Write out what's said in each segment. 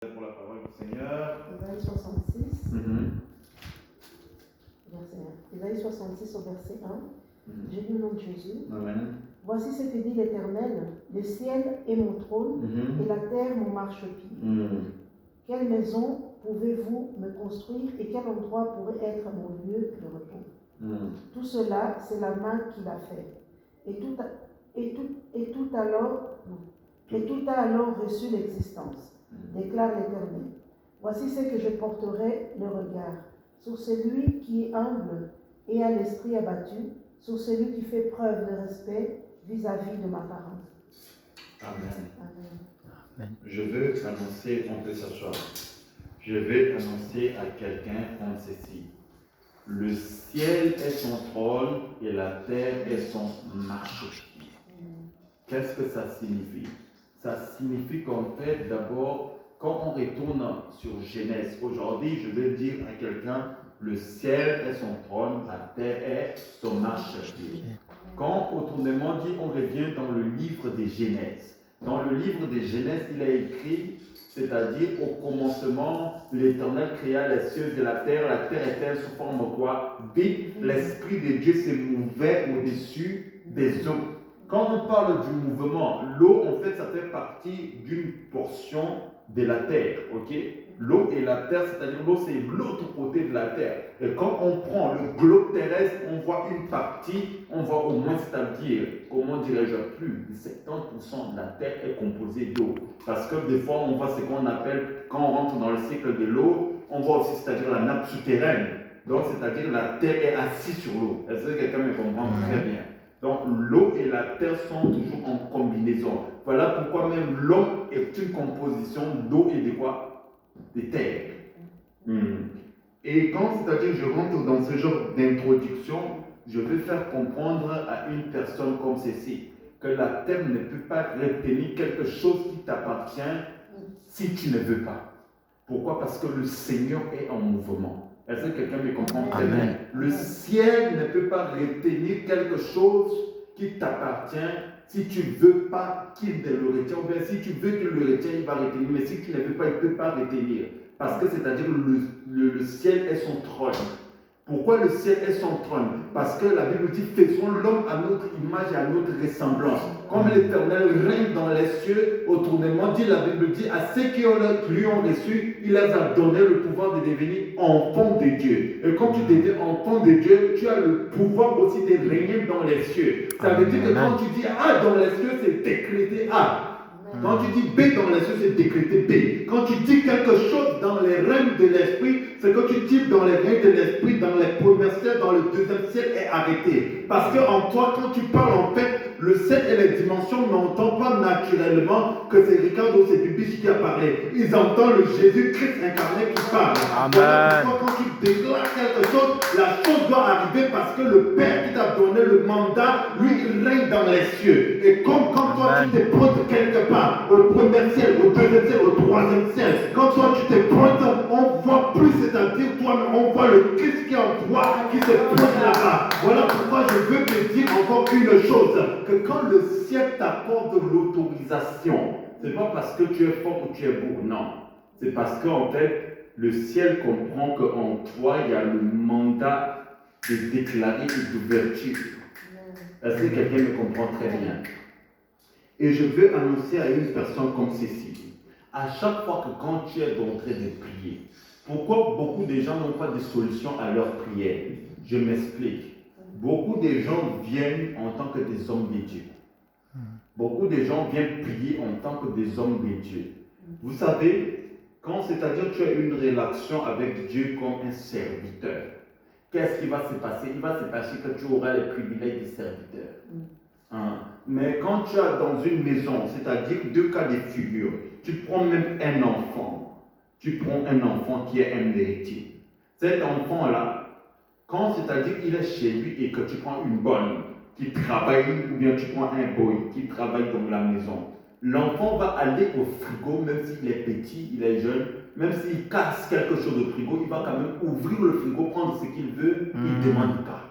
Pour la parole du Seigneur. Ésaïe 66, verset 1. Ésaïe 66 au verset 1. J'ai lu le nom de Jésus. Amen. Voici ce que dit l'Éternel, le ciel est mon trône et la terre mon marchepied. Quelle maison pouvez-vous me construire et quel endroit pourrait être mon lieu de repos? Tout cela, c'est la main qui l'a fait. Et tout a alors reçu l'existence, déclare l'Éternel. Voici ce que je porterai le regard, sur celui qui est humble et a l'esprit abattu, sur celui qui fait preuve de respect vis-à-vis de ma parole. Amen. Amen. Je veux annoncer, on peut s'asseoir. Je vais annoncer à quelqu'un comme ceci. Le ciel est son trône et la terre est son marchepied. Qu'est-ce que ça signifie? Ça signifie qu'en fait, d'abord, quand on retourne sur Genèse, aujourd'hui, je vais dire à quelqu'un, le ciel est son trône, la terre est son marchepied. Quand autrement dit, on revient dans le livre des Genèse. Dans le livre des Genèse, il a écrit, c'est-à-dire au commencement, l'Éternel créa les cieux et la terre était sous forme quoi? Vide, l'Esprit de Dieu se mouvait au-dessus des eaux. Quand on parle du mouvement, l'eau, en fait, ça fait partie d'une portion de la terre, ok? L'eau et la terre, c'est-à-dire l'eau, c'est l'autre côté de la terre. Et quand on prend le globe terrestre, on voit une partie, on voit au moins, c'est-à-dire, comment dirais-je, plus de 70% de la terre est composée d'eau. Parce que des fois, on voit ce qu'on appelle, quand on rentre dans le cycle de l'eau, on voit aussi, c'est-à-dire la nappe souterraine. Donc, c'est-à-dire la terre est assise sur l'eau. Est-ce que quelqu'un me comprend très bien? Donc, l'eau et la terre sont toujours en combinaison. Voilà pourquoi même l'homme est une composition d'eau et de quoi? De terre. Et quand, c'est-à-dire, je rentre dans ce genre d'introduction, je vais faire comprendre à une personne comme ceci que la terre ne peut pas retenir quelque chose qui t'appartient si tu ne veux pas. Pourquoi? Parce que le Seigneur est en mouvement. Est-ce que quelqu'un me comprend très bien? Le ciel ne peut pas retenir quelque chose qui t'appartient si tu ne veux pas qu'il ne le retienne. Ou bien si tu veux qu'il le retienne, il va retenir. Mais si tu ne veux pas, il ne peut pas retenir. Parce que c'est-à-dire le ciel est son trône. Pourquoi le ciel est son trône? Parce que la Bible dit, faisons l'homme à notre image et à notre ressemblance. Comme l'Éternel règne dans les cieux, autrement dit, la Bible dit, à ceux qui lui ont reçu, il les a donné le pouvoir de devenir enfants de Dieu. Et quand tu deviens enfant de Dieu, tu as le pouvoir aussi de régner dans les cieux. Ça veut dire que quand tu dis A dans les cieux, c'est décrété A. Quand tu dis B dans les cieux, c'est décrété B. Quand tu dis quelque chose dans les règnes de l'esprit, c'est que tu dis dans les règnes de l'esprit, dans les premiers ciels, dans le deuxième ciel est arrêté. Parce qu'en toi, quand tu parles, en fait, le ciel et les dimensions n'entendent pas naturellement que c'est Ricardo, c'est Bibiche qui a parlé. Ils entendent le Jésus-Christ incarné qui parle. Amen. Voilà pourquoi quand tu déclares quelque chose, la chose doit arriver parce que le Père qui t'a donné le mandat, lui, il règne dans les cieux. Et comme quand toi, tu te pointes quelque part, au premier ciel, au deuxième ciel, au troisième ciel, quand toi, tu te pointes, on voit plus, c'est-à-dire toi, on voit le Christ qui est en toi, qui se pointe là-bas. Voilà pourquoi je veux te dire encore une chose, que quand le ciel t'accorde l'autorisation, c'est pas parce que tu es fort ou tu es beau, non. C'est parce qu'en fait, le ciel comprend qu'en toi, il y a le mandat de déclarer et d'ouverture. Est-ce que quelqu'un me comprend très bien? Et je veux annoncer à une personne comme ceci, à chaque fois que quand tu es en train de prier, pourquoi beaucoup de gens n'ont pas de solution à leur prière? Je m'explique. Beaucoup de gens viennent en tant que des hommes de Dieu. Beaucoup de gens viennent prier en tant que des hommes de Dieu. Vous savez, quand c'est-à-dire tu as une relation avec Dieu comme un serviteur, qu'est-ce qui va se passer? Il va se passer que tu auras les privilèges du serviteur. Mais quand tu es dans une maison, c'est-à-dire deux cas de figure, tu prends même un enfant. Tu prends un enfant qui est un héritier. Cet enfant-là, quand c'est-à-dire il est chez lui et que tu prends une bonne qui travaille, ou bien tu prends un boy qui travaille dans la maison, l'enfant va aller au frigo, même s'il est petit, il est jeune, même s'il casse quelque chose au frigo, il va quand même ouvrir le frigo, prendre ce qu'il veut, il ne demande pas.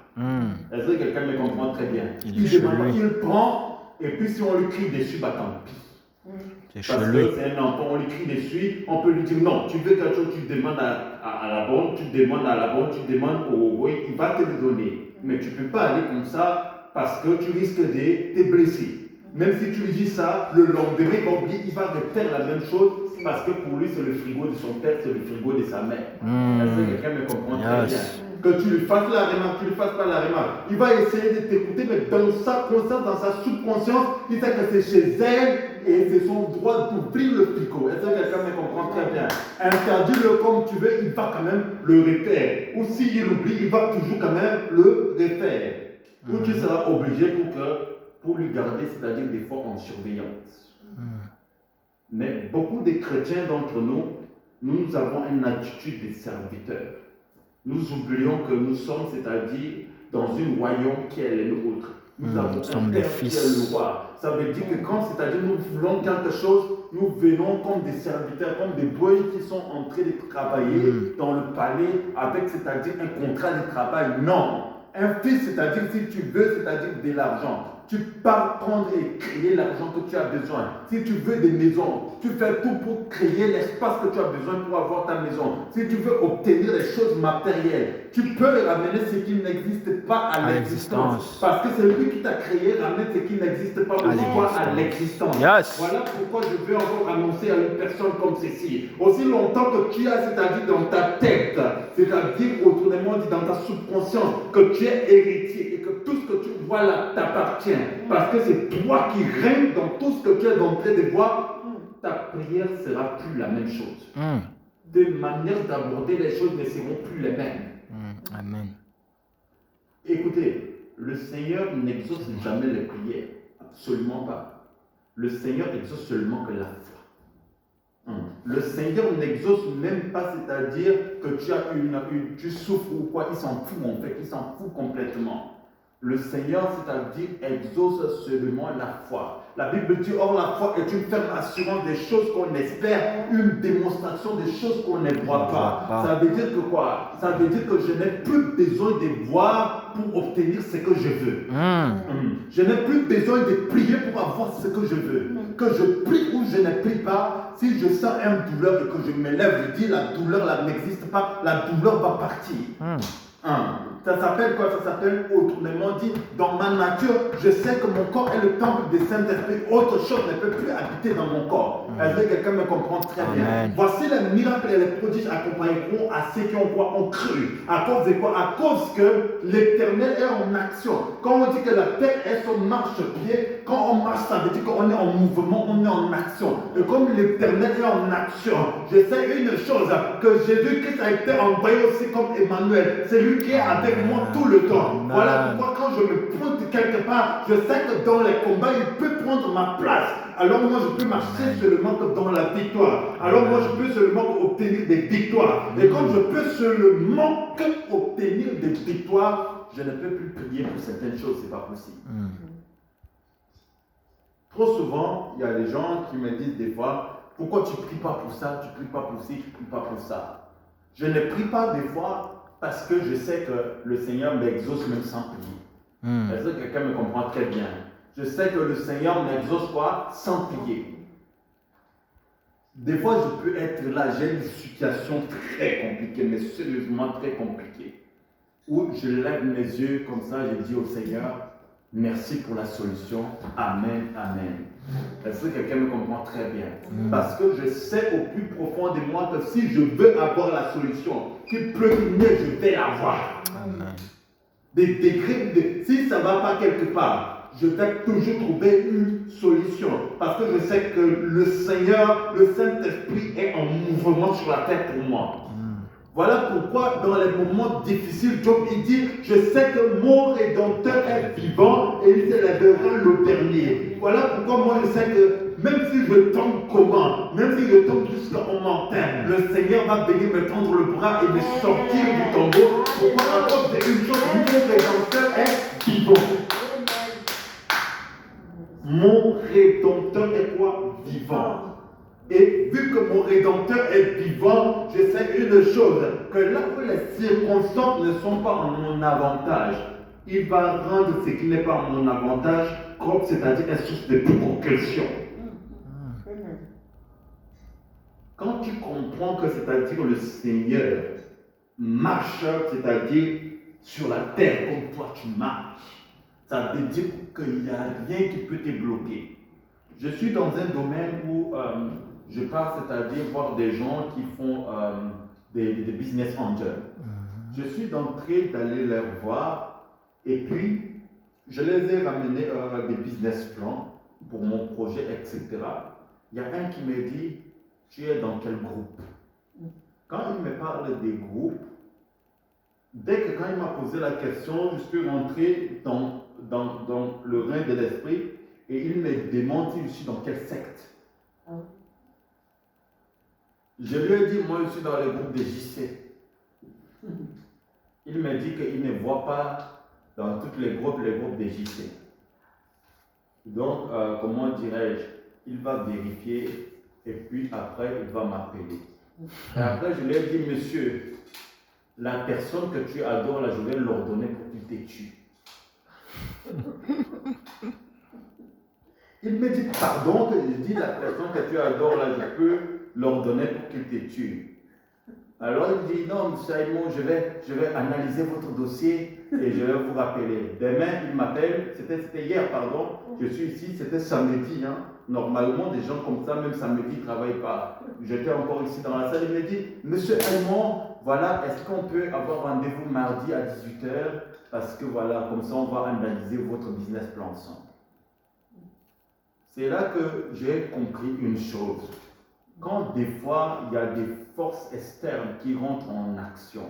Est-ce que quelqu'un me comprend très bien? Il demande pas, il prend, et puis si on lui crie dessus, bah tant pis. C'est Parce chez que lui. c'est un enfant, on lui crie dessus, on peut lui dire non, tu veux quelque chose, tu demandes à la bonne, tu demandes à la bonne, tu demandes au oui, il va te le donner. Mais tu ne peux pas aller comme ça parce que tu risques de te blesser. Même si tu lui dis ça, le lendemain, il va refaire la même chose parce que pour lui, c'est le frigo de son père, c'est le frigo de sa mère. Est-ce que quelqu'un me comprend très bien? Que tu lui fasses la remarque, tu ne lui fasses pas la remarque. Il va essayer de t'écouter, mais dans sa conscience, dans sa subconscience, il sait que c'est chez elle et c'est son droit d'ouvrir le frigo. Est-ce que quelqu'un me comprend très bien? Interdis-le comme tu veux, il va quand même le refaire. Ou s'il oublie, il va toujours quand même le refaire. Ou tu seras obligé pour lui garder, c'est-à-dire des fois en surveillance. Mais beaucoup de chrétiens d'entre nous, nous avons une attitude de serviteur. Nous oublions que nous sommes, c'est-à-dire dans un royaume qui est le nôtre. Nous avons un Père qui est le roi. Ça veut dire que quand, c'est-à-dire nous voulons quelque chose, nous venons comme des serviteurs, comme des boys qui sont en train de travailler dans le palais avec, c'est-à-dire un contrat de travail. Non. Un fils, c'est-à-dire si tu veux, c'est-à-dire de l'argent. Tu pars prendre et créer l'argent que tu as besoin. Si tu veux des maisons, tu fais tout pour créer l'espace que tu as besoin pour avoir ta maison. Si tu veux obtenir des choses matérielles, tu peux ramener ce qui n'existe pas à l'existence. Parce que c'est lui qui t'a créé, ramène ce qui n'existe pas à l'existence. Voilà pourquoi je veux encore annoncer à une personne comme ceci. Aussi longtemps que tu as, c'est-à-dire dans ta tête, c'est-à-dire autrement dit dans ta subconscience, que tu es héritier et que tout ce que tu vois là t'appartient. Parce que c'est toi qui règnes dans tout ce que tu es en train de voir, ta prière ne sera plus la même chose. Des manières d'aborder les choses ne seront plus les mêmes. Amen. Écoutez, le Seigneur n'exauce jamais les prières. Absolument pas. Le Seigneur exauce seulement que la foi. Le Seigneur n'exauce même pas, c'est-à-dire que tu souffres ou quoi. Il s'en fout en fait. Il s'en fout complètement. Le Seigneur, c'est-à-dire, exauce seulement la foi. La Bible dit, or la foi est une ferme assurance des choses qu'on espère, une démonstration des choses qu'on ne voit pas. Ça veut dire que quoi? Ça veut dire que je n'ai plus besoin de voir pour obtenir ce que je veux. Je n'ai plus besoin de prier pour avoir ce que je veux. Que je prie ou je ne prie pas, si je sens une douleur et que je me lève, je dis la douleur là n'existe pas, la douleur va partir. Ça s'appelle quoi? Ça s'appelle autrement dit, dans ma nature, je sais que mon corps est le temple du Saint-Esprit. Autre chose ne peut plus habiter dans mon corps. Est-ce que quelqu'un me comprend très bien? Voici les miracles et les prodiges accompagneront à ceux qui ont cru. À cause de quoi? À cause que l'Éternel est en action. Quand on dit que la terre est sur marche-pied, quand on marche, ça veut dire qu'on est en mouvement, on est en action. Et comme l'Éternel est en action, je sais une chose, que Jésus-Christ a été envoyé aussi comme Emmanuel. C'est lui qui est avec moi tout le temps. Voilà pourquoi quand je me pointe quelque part, je sais que dans les combats, il peut prendre ma place. Alors moi, je peux marcher seulement que dans la victoire. Alors moi, je peux seulement obtenir des victoires. Et comme je peux seulement que obtenir des victoires, je ne peux plus prier pour certaines choses, c'est pas possible. Trop souvent, il y a des gens qui me disent des fois, pourquoi tu ne pries pas pour ça, tu ne pries pas pour ci, tu ne pries pas pour ça. Je ne prie pas des fois parce que je sais que le Seigneur m'exauce même sans prier. Est-ce que quelqu'un me comprend très bien? Je sais que le Seigneur m'exauce quoi? Sans prier. Des fois, je peux être là, j'ai une situation très compliquée, mais sérieusement très compliquée, où je lève mes yeux comme ça, je dis au Seigneur, merci pour la solution. Amen, amen. Est-ce que quelqu'un me comprend très bien? Parce que je sais au plus profond de moi que si je veux avoir la solution, qu'il pleuve ou neige, je vais l'avoir. Des degrés, si ça ne va pas quelque part, je vais toujours trouver une solution. Parce que je sais que le Seigneur, le Saint-Esprit est en mouvement sur la terre pour moi. Voilà pourquoi dans les moments difficiles, Job il dit, je sais que mon Rédempteur est vivant et il se lèvera le dernier. Voilà pourquoi moi je sais que même si je tombe comment, même si je tombe jusqu'en montagne, le Seigneur va venir me tendre le bras et me sortir du tombeau. Pourquoi? À cause d'une chose, mon Rédempteur est vivant. Mon Rédempteur est quoi? Vivant. Et vu que mon Rédempteur est vivant, je sais une chose, que là où les circonstances ne sont pas en mon avantage, il va rendre ce qui n'est pas en mon avantage, comme c'est-à-dire une source de progression. Quand tu comprends que c'est-à-dire le Seigneur marche, c'est-à-dire sur la terre comme toi tu marches, ça veut dire qu'il n'y a rien qui peut te bloquer. Je suis dans un domaine où je pars, c'est-à-dire voir des gens qui font des business angels. Je suis en train d'aller les voir et puis je les ai ramenés des business plans pour mon projet, etc. Il y a un qui me dit, tu es dans quel groupe? Quand il me parle des groupes, dès que quand il m'a posé la question, je suis rentré dans le rein de l'esprit et il me demande si je suis dans quelle secte. Je lui ai dit, moi je suis dans le groupe des JC. Il me dit qu'il ne voit pas dans tous les groupes des JC. Donc, comment dirais-je, il va vérifier et puis après il va m'appeler. Et après je lui ai dit, monsieur, la personne que tu adores là, je vais l'ordonner pour qu'il te tue. Il me dit, pardon, je dis, la personne que tu adores là, je peux l'ordonner pour qu'il te tue. Alors il dit, non, monsieur Aïmon, je vais analyser votre dossier et je vais vous rappeler. Demain, il m'appelle, c'était hier, pardon, je suis ici, c'était samedi. Hein. Normalement, des gens comme ça, même samedi, ils ne travaillent pas. J'étais encore ici dans la salle, il me dit, monsieur Aïmon, voilà, est-ce qu'on peut avoir rendez-vous mardi à 18h? Parce que voilà, comme ça, on va analyser votre business plan ensemble. C'est là que j'ai compris une chose. Quand des fois, il y a des forces externes qui rentrent en action,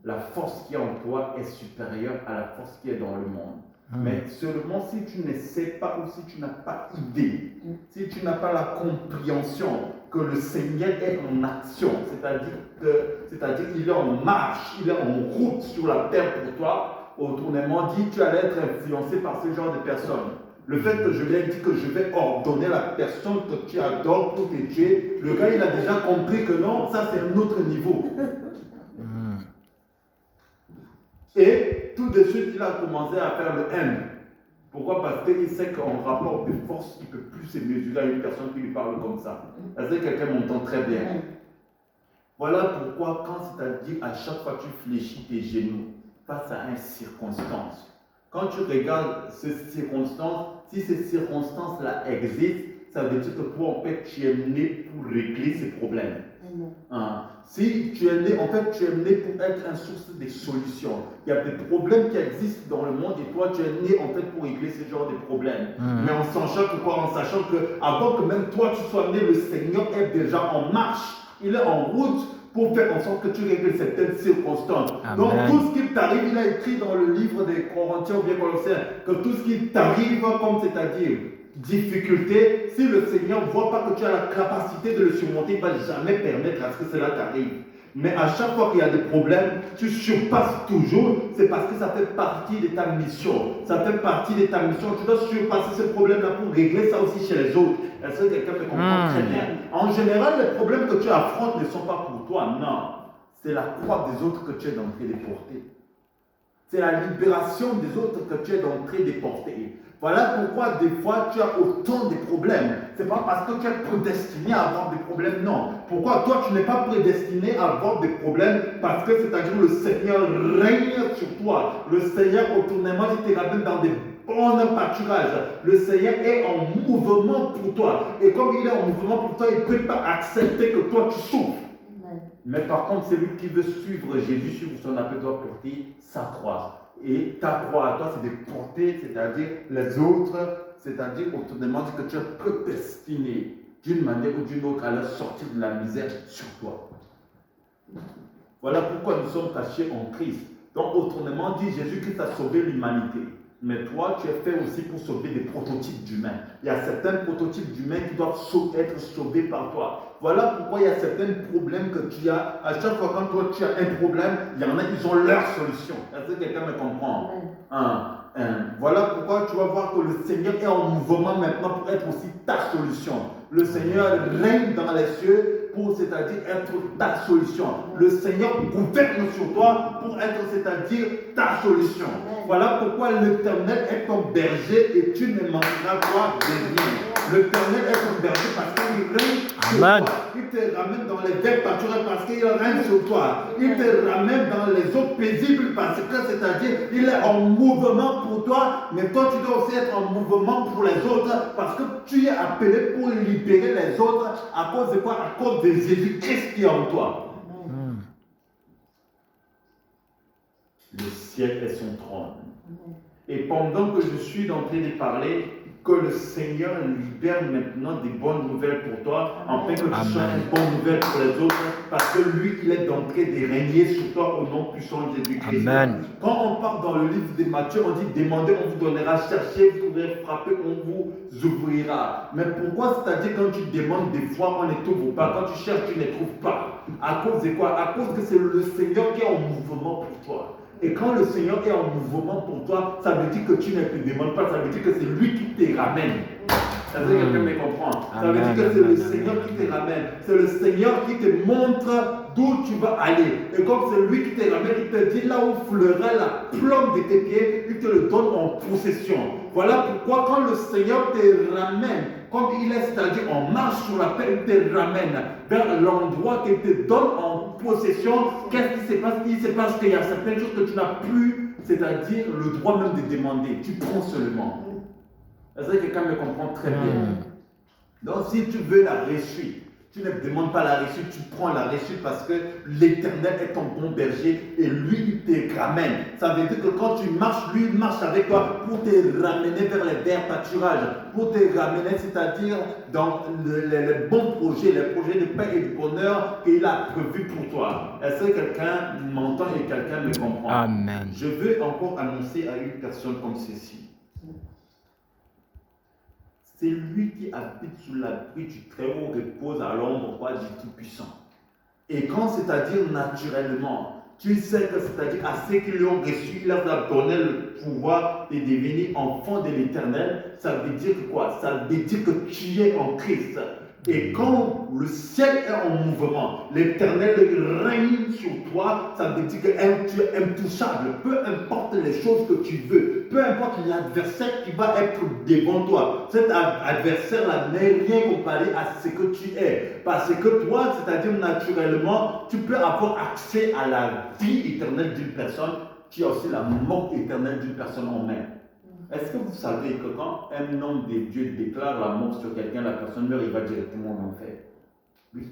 la force qui est en toi est supérieure à la force qui est dans le monde. Mais seulement si tu ne sais pas ou si tu n'as pas idée, si tu n'as pas la compréhension que le Seigneur est en action, c'est-à-dire qu'il est en marche, il est en route sur la terre pour toi, autrement dit, tu allais être influencé par ce genre de personnes. Le fait que je lui ai dit que je vais ordonner la personne que tu adores pour te tuer, le gars il a déjà compris que non, ça c'est un autre niveau. Et tout de suite il a commencé à faire le M. Pourquoi? Parce qu'il sait qu'en rapport de force, il ne peut plus se mesurer à une personne qui lui parle comme ça. Parce que quelqu'un m'entend très bien. Voilà pourquoi quand c'est-à-dire à chaque fois tu fléchis tes genoux face à une circonstance, quand tu regardes ces circonstances, si ces circonstances-là existent, ça veut dire que toi, en fait, tu es né pour régler ces problèmes. Si tu es né, en fait, tu es né pour être une source de solutions. Il y a des problèmes qui existent dans le monde et toi, tu es né, en fait, pour régler ce genre de problèmes. Mais en sachant que quoi? En sachant que avant que même toi, tu sois né, le Seigneur est déjà en marche. Il est en route pour faire en sorte que tu règles certaines circonstances. Amen. Donc tout ce qui t'arrive, il a écrit dans le livre des Corinthiens ou bien Colossiens, que tout ce qui t'arrive, comme c'est-à-dire difficulté, si le Seigneur ne voit pas que tu as la capacité de le surmonter, il ne va jamais permettre à ce que cela t'arrive. Mais à chaque fois qu'il y a des problèmes, tu surpasses toujours, c'est parce que ça fait partie de ta mission. Ça fait partie de ta mission. Tu dois surpasser ce problème-là pour régler ça aussi chez les autres. Est-ce que quelqu'un me comprend très bien? En général, les problèmes que tu affrontes ne sont pas pour toi, non. C'est la croix des autres que tu es en train de porter. C'est la libération des autres que tu es en train de porter. Voilà pourquoi des fois tu as autant de problèmes. Ce n'est pas parce que tu es prédestiné à avoir des problèmes, non. Pourquoi toi tu n'es pas prédestiné à avoir des problèmes? Parce que c'est-à-dire le Seigneur règne sur toi. Le Seigneur autonome, il te ramène dans des bons pâturages. Le Seigneur est en mouvement pour toi. Et comme il est en mouvement pour toi, il ne peut pas accepter que toi tu souffres. Mais par contre, celui qui veut suivre Jésus sur son appel doit porter sa croix. Et ta croix à toi, c'est de porter, c'est-à-dire les autres, c'est-à-dire autrement dit que tu es prédestiné d'une manière ou d'une autre à leur sortir de la misère sur toi. Voilà pourquoi nous sommes cachés en Christ. Donc autrement dit, Jésus-Christ a sauvé l'humanité. Mais toi, tu es fait aussi pour sauver des prototypes d'humains. Il y a certains prototypes d'humains qui doivent être sauvés par toi. Voilà pourquoi il y a certains problèmes que tu as. À chaque fois quand toi tu as un problème, il y en a qui ont leur solution. Est-ce que quelqu'un me comprend? Voilà pourquoi tu vas voir que le Seigneur est en mouvement maintenant pour être aussi ta solution. Le Seigneur règne dans les cieux pour, c'est-à-dire, être ta solution. Le Seigneur gouverne sur toi pour être, c'est-à-dire, ta solution. Voilà pourquoi l'Éternel est ton berger et tu ne manqueras pas de rien. L'Éternel est ton berger parce qu'il règne sur toi. il te ramène dans les verts pâturages parce qu'il règne sur toi. Il te ramène dans les eaux paisibles parce que, c'est-à-dire, il est en mouvement pour toi, mais toi, tu dois aussi être en mouvement pour les autres parce que tu es appelé pour libérer les autres à cause de quoi? À cause de Jésus-Christ qui est en toi. Le ciel est son trône. Et pendant que je suis en train de parler, que le Seigneur libère maintenant des bonnes nouvelles pour toi, afin que tu sois une bonne nouvelle pour les autres, parce que lui, il est en train de régner sur toi au nom puissant de Jésus-Christ. Quand on part dans le livre de Matthieu, on dit demandez, on vous donnera, cherchez, vous trouverez, frappez, on vous ouvrira. Mais pourquoi? C'est-à-dire quand tu demandes des fois, on ne t'ouvre pas, quand tu cherches, tu ne trouves pas. À cause de quoi? À cause que c'est le Seigneur qui est en mouvement pour toi. Et quand le Seigneur est en mouvement pour toi, ça veut dire que tu ne te demandes pas, ça veut dire que c'est lui qui te ramène. Ça veut dire que quelqu'un me comprend. Ça veut dire que c'est le Seigneur qui te ramène. C'est le Seigneur qui te montre d'où tu vas aller. Et comme c'est lui qui te ramène, il te dit là où fleura la plombe de tes pieds, il te le donne en possession. Voilà pourquoi quand le Seigneur te ramène, comme il est, c'est-à-dire on marche sur la paix, il te ramène vers l'endroit qu'il te donne en possession. Qu'est-ce qui se passe? Il se passe qu'il y a certaines choses que tu n'as plus, c'est-à-dire le droit même de demander. Tu prends seulement. Est-ce que quelqu'un me comprend très bien? Donc si tu veux la réussite, tu ne demandes pas la réussite, tu prends la réussite parce que l'Éternel est ton bon berger et lui, il te ramène. Ça veut dire que quand tu marches, lui, il marche avec toi pour te ramener vers les verts pâturages, pour te ramener, c'est-à-dire dans les bons projets, les projets de paix et de bonheur qu'il a prévus pour toi. Est-ce que quelqu'un m'entend et quelqu'un me comprend? Amen. Je veux encore annoncer à une personne comme ceci. C'est lui qui habite sous l'abri du Très-Haut, repose à l'ombre du Tout-Puissant. Et quand, c'est-à-dire naturellement, tu sais que, c'est-à-dire à ceux qui l'ont reçu, il leur a donné le pouvoir de devenir enfant de l'Éternel, ça veut dire quoi? Ça veut dire que tu es en Christ. Et quand le ciel est en mouvement, l'Éternel règne sur toi, ça veut dire que tu es intouchable. Peu importe les choses que tu veux, peu importe l'adversaire qui va être devant toi, cet adversaire-là n'est rien comparé à ce que tu es. Parce que toi, c'est-à-dire naturellement, tu peux avoir accès à la vie éternelle d'une personne, tu as aussi la mort éternelle d'une personne en main. Est-ce que vous savez que quand un homme de Dieu déclare la mort sur quelqu'un, la personne meurt, il va directement en enfer? Oui.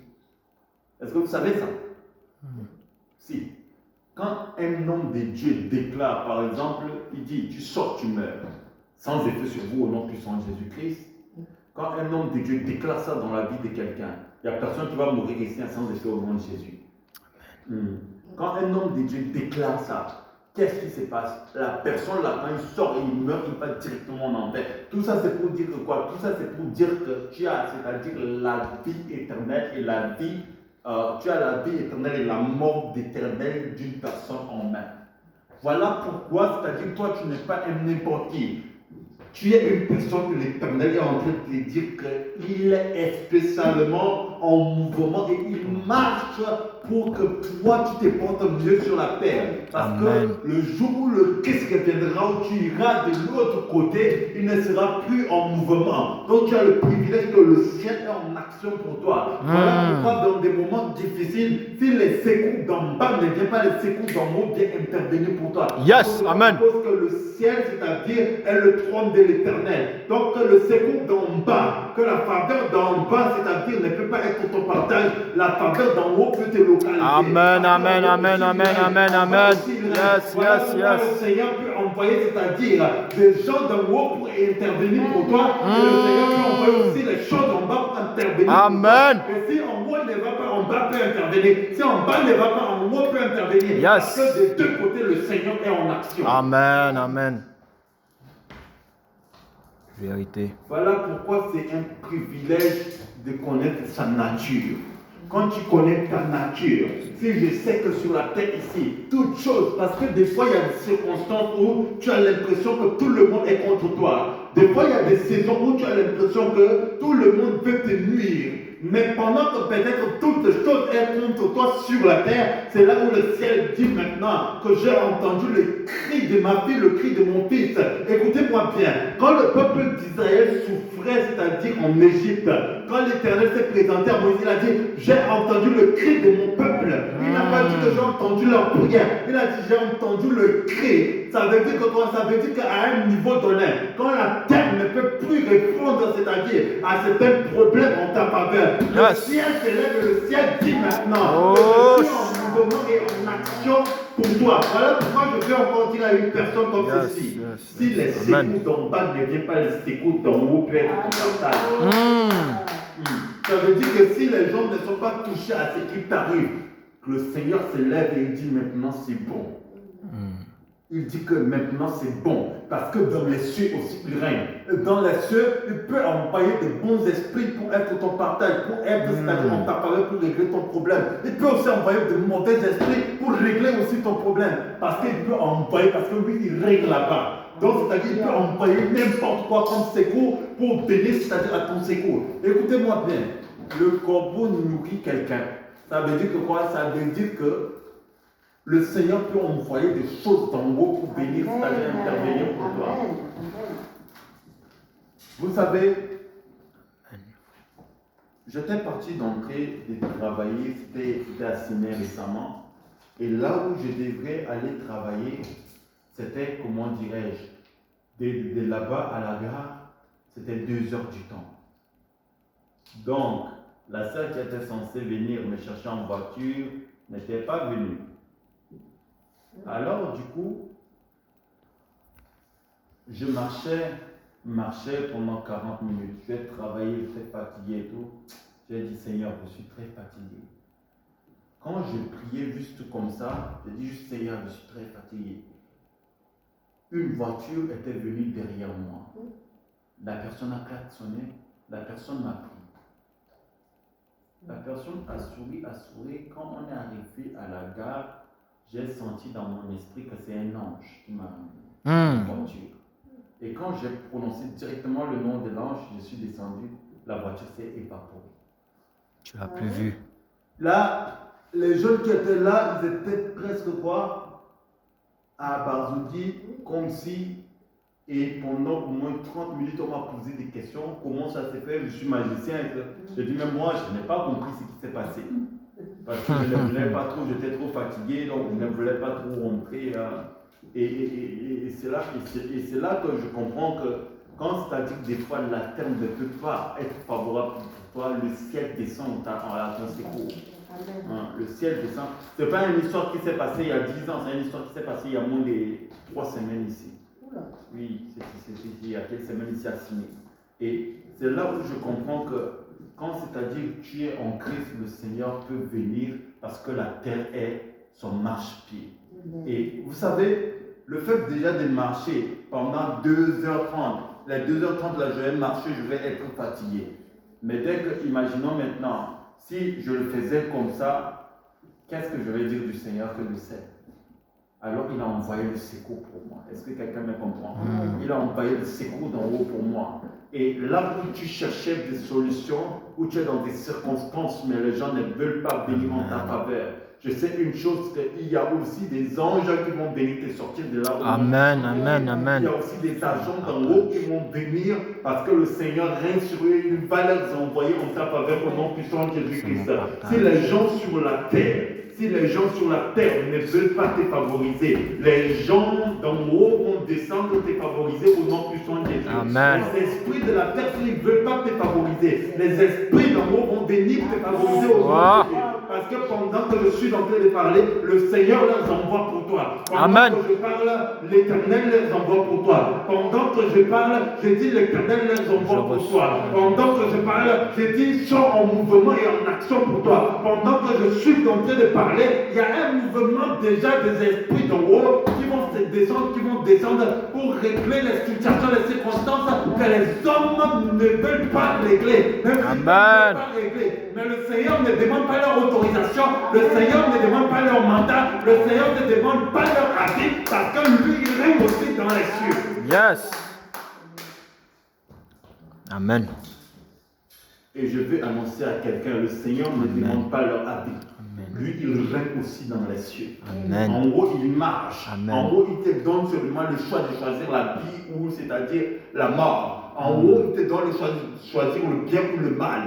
Est-ce que vous savez ça? Si. Quand un homme de Dieu déclare, par exemple, il dit, tu sors, tu meurs, sans effet sur vous au nom puissant de Jésus-Christ. Quand un homme de Dieu déclare ça dans la vie de quelqu'un, il n'y a personne qui va mourir ici sans effet au nom de Jésus. Quand un homme de Dieu déclare ça, qu'est-ce qui se passe? La personne là, quand il sort et il meurt, il va directement en enfer. Tout ça c'est pour dire que quoi? Tout ça c'est pour dire que tu as, c'est-à-dire la vie éternelle et la vie, tu as la vie éternelle et la mort éternelle d'une personne en main. Voilà pourquoi, c'est-à-dire toi tu n'es pas un n'importe qui. Tu es une personne que l'Éternel est en train de te dire qu'il est spécialement en mouvement et il marche pour que toi tu te portes mieux sur la terre. Parce que le jour où le Christ reviendra, où tu iras de l'autre côté, il ne sera plus en mouvement. Donc tu as le privilège que le ciel est en action pour toi. Voilà pourquoi dans des moments difficiles, si les secours d'en bas ne viennent pas, les secours d'en haut viennent intervenir pour toi. Yes, amen. Parce que le ciel, c'est-à-dire, est le trône de l'Éternel. Donc que le secours d'en bas, que la faveur d'en bas, c'est-à-dire, ne peut pas être ton partage, la faveur d'en haut peut te localiser. Amen, amen, amen, amen, amen, amen. Yes, yes, yes. Le Seigneur peut envoyer, c'est-à-dire, des gens d'en haut pour intervenir pour toi. Et le Seigneur peut envoyer aussi les choses en bas pour intervenir. Amen. Et si en haut ne va pas, en bas peut intervenir. Si en bas ne va pas, en haut peut intervenir. Yes. Parce que des deux côtés, le Seigneur est en action. Amen, amen. Vérité. Voilà pourquoi c'est un privilège de connaître sa nature. Quand tu connais ta nature, si je sais que sur la terre ici, toute chose, parce que des fois il y a des circonstances où tu as l'impression que tout le monde est contre toi. Des fois il y a des saisons où tu as l'impression que tout le monde veut te nuire. Mais pendant que peut-être toutes choses sont contre toi sur la terre, c'est là où le ciel dit maintenant que j'ai entendu le cri de ma fille, le cri de mon fils. Écoutez-moi bien, quand le peuple d'Israël souffrait, c'est-à-dire en Égypte, quand l'Éternel s'est présenté à Moïse, il a dit, j'ai entendu le cri de mon peuple. Il n'a pas dit que j'ai entendu leur prière. Il a dit, j'ai entendu le cri. Ça veut dire que quoi? Ça veut dire qu'à un niveau donné, quand la terre ne peut plus répondre, c'est-à-dire à certains problèmes en ta faveur, le ciel s'élève et le ciel dit maintenant que je suis en mouvement et en action pour toi. Voilà pourquoi je vais encore dire à une personne comme ceci. Si les secours d'en bas ne viennent pas, les secours d'en haut peuvent être confortables. Ça veut dire que si les gens ne sont pas touchés à ce qui t'arrive, le Seigneur se lève et il dit maintenant c'est bon. Il dit que maintenant c'est bon, parce que dans les cieux aussi il règne. Dans les cieux, il peut envoyer de bons esprits pour être ton partage, pour être c'est-à-dire en ta faveur, pour régler ton problème. Il peut aussi envoyer de mauvais esprits pour régler aussi ton problème, parce qu'il peut envoyer, parce que lui il règne là-bas. Donc c'est-à-dire qu'il peut envoyer n'importe quoi comme secours pour venir, c'est-à-dire à ton secours. Écoutez-moi bien, le corbeau nourrit quelqu'un. Ça veut dire que quoi? Ça veut dire que le Seigneur peut envoyer des choses d'en haut pour venir, c'est-à-dire intervenir pour toi. Vous savez, j'étais parti d'entrer de travailler, c'était à Sydney récemment, et là où je devrais aller travailler, c'était, comment dirais-je, de là-bas à la gare, c'était 2 heures du temps. Donc, la sœur qui était censée venir me chercher en voiture n'était pas venue. Alors, du coup, je marchais pendant 40 minutes. Je vais travailler, j'étais fatigué et tout. J'ai dit, Seigneur, je suis très fatigué. Quand je priais juste comme ça, j'ai dit juste, Seigneur, je suis très fatigué. Une voiture était venue derrière moi. La personne a klaxonné, la personne m'a pris. La personne a souri. Quand on est arrivé à la gare, j'ai senti dans mon esprit que c'est un ange qui m'a amené une voiture. Et quand j'ai prononcé directement le nom de l'ange, je suis descendu, la voiture s'est évaporée. Tu l'as plus vu. Là, les jeunes qui étaient là, ils étaient presque quoi? À Barzoudi, comme si, et pendant au moins 30 minutes, on m'a posé des questions. Comment ça s'est fait? Je suis magicien. Je dis, même moi, je n'ai pas compris ce qui s'est passé. Parce que je ne voulais pas trop, j'étais trop fatigué, donc je ne voulais pas trop rentrer. Et c'est là que je comprends que quand c'est-à-dire que des fois la terre ne peut pas être favorable pour toi, le ciel descend à ton secours. Le ciel descend. Ce n'est pas une histoire qui s'est passée il y a 10 ans, c'est une histoire qui s'est passée il y a moins de 3 semaines ici. Oui, c'est il y a quelques semaines ici à Sydney. Et c'est là où je comprends que quand c'est-à-dire que tu es en Christ, le Seigneur peut venir parce que la terre est son marche-pied. Et vous savez, le fait déjà de marcher pendant 2h30, les 2h30 là je vais marcher, je vais être fatigué. Mais dès que, imaginons maintenant, si je le faisais comme ça, qu'est-ce que je vais dire du Seigneur que je sais? Alors il a envoyé le secours pour moi. Est-ce que quelqu'un me comprend? Il a envoyé le secours d'en haut pour moi. Et là où tu cherchais des solutions, où tu es dans des circonstances, mais les gens ne veulent pas venir en ta faveur, je sais une chose, qu'il y a aussi des anges qui vont venir te sortir de là où Amen. il y a aussi des agents d'en haut qui vont venir parce que le Seigneur règne sur eux, il va les envoyer en ta faveur au nom puissant de Jésus-Christ. Si les gens sur la terre, ne veulent pas te favoriser, les gens d'en haut vont descendre te favoriser au nom puissant de Jésus. Amen. Les esprits de la terre, s'ils ne veulent pas te favoriser, les esprits d'en haut vont venir te favoriser au nom de Jésus. Parce que pendant que je suis en train de parler, le Seigneur les envoie pour toi. Pendant que je parle, l'Éternel les envoie pour toi. Pendant que je parle, je dis l'Éternel les envoie pour toi. Pendant que je parle, je dis sois en mouvement et en action pour toi. Pendant que je suis en train de parler, il y a un mouvement déjà des esprits d'en haut qui vont descendre pour régler les situations, les circonstances que les hommes ne veulent pas régler. Amen. Mais le Seigneur ne demande pas leur autorisation, le Seigneur ne demande pas leur mandat, le Seigneur ne demande pas leur avis, parce que lui, il règne aussi dans les cieux. Yes. Amen. Et je veux annoncer à quelqu'un, le Seigneur ne demande pas leur avis. Lui, il règne aussi dans les cieux. Amen. En haut, il marche. Amen. En haut, il te donne seulement le choix de choisir la vie ou c'est-à-dire la mort. En haut, il te donne le choix de choisir le bien ou le mal.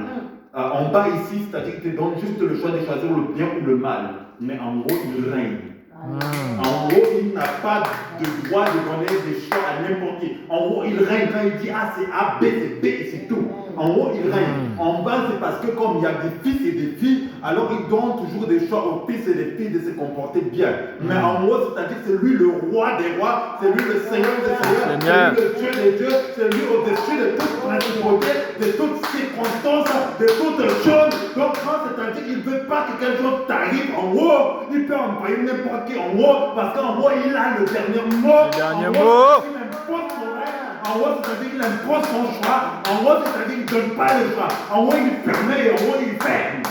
En bas ici, c'est-à-dire qu'il te donne juste le choix de choisir le bien ou le mal. Mais en haut, il règne. En haut, il n'a pas de droit de donner des choix à n'importe qui. En haut, il règne. Quand il dit A, c'est A, B, c'est B, et c'est tout. En haut, il règne. En bas, c'est parce que comme il y a des fils et des filles, alors il donne toujours des choix aux fils et des filles de se comporter bien. Mais en haut, c'est-à-dire que c'est lui le roi des rois, c'est lui le Seigneur des seigneurs, c'est lui le Dieu des dieux, c'est lui au-dessus de toute principauté, de toutes circonstances, de toutes choses. Donc, c'est-à-dire qu'il ne veut pas que quelque chose t'arrive en haut. Il peut envoyer n'importe qui en haut, parce qu'en haut, il a le dernier mot. Le dernier en mot. Il impose son règne. En haut, c'est-à-dire qu'il impose son choix. En haut, c'est-à-dire qu'il ne donne pas le choix. En haut, il permet et en haut, il ferme.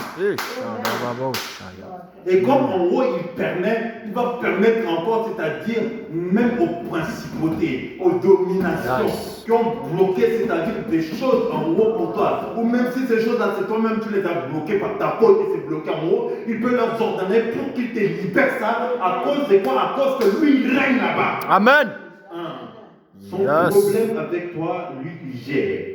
Et comme en haut, il permet, il va permettre encore, c'est-à-dire même aux principautés, aux dominations qui ont bloqué, c'est-à-dire des choses en haut pour toi. Ou même si ces choses-là, c'est toi-même, tu les as bloquées par ta faute et c'est bloqué en haut, il peut leur ordonner pour qu'ils te libèrent ça. À cause de quoi? À cause que lui, il règne là-bas. Amen. Son problème avec toi, lui, il gère.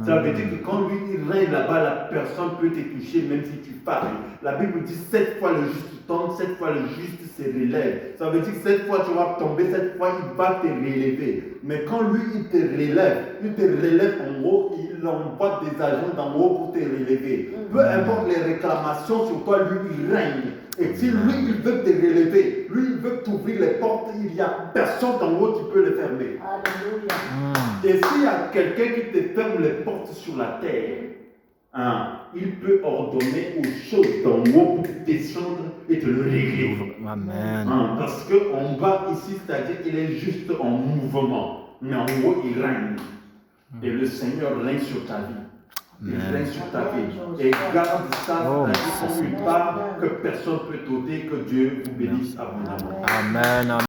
Ça veut dire que quand lui il règne là-bas, la personne peut te toucher même si tu parles. La Bible dit 7 fois le juste tombe, 7 fois le juste se relève. Ça veut dire que 7 fois tu vas tomber, 7 fois il va te relever. Mais quand lui il te relève en haut, il envoie des agents d'en haut pour te relever. Peu importe les réclamations sur toi, lui il règne. Et si lui il veut te relever, lui il veut t'ouvrir les portes, il n'y a personne d'en haut qui peut les fermer. Alléluia. Et s'il y a quelqu'un qui te ferme les portes sur la terre, il peut ordonner aux choses d'en haut pour descendre et te le régler. Amen. Parce qu'en bas ici, c'est-à-dire qu'il est juste en mouvement. Mais en haut, il règne. Et le Seigneur règne sur ta vie. Il règne sur ta vie. Et garde ça, c'est-à-dire qu'on ne pas que personne ne peut t'ôter, que Dieu vous bénisse abondamment. Amen.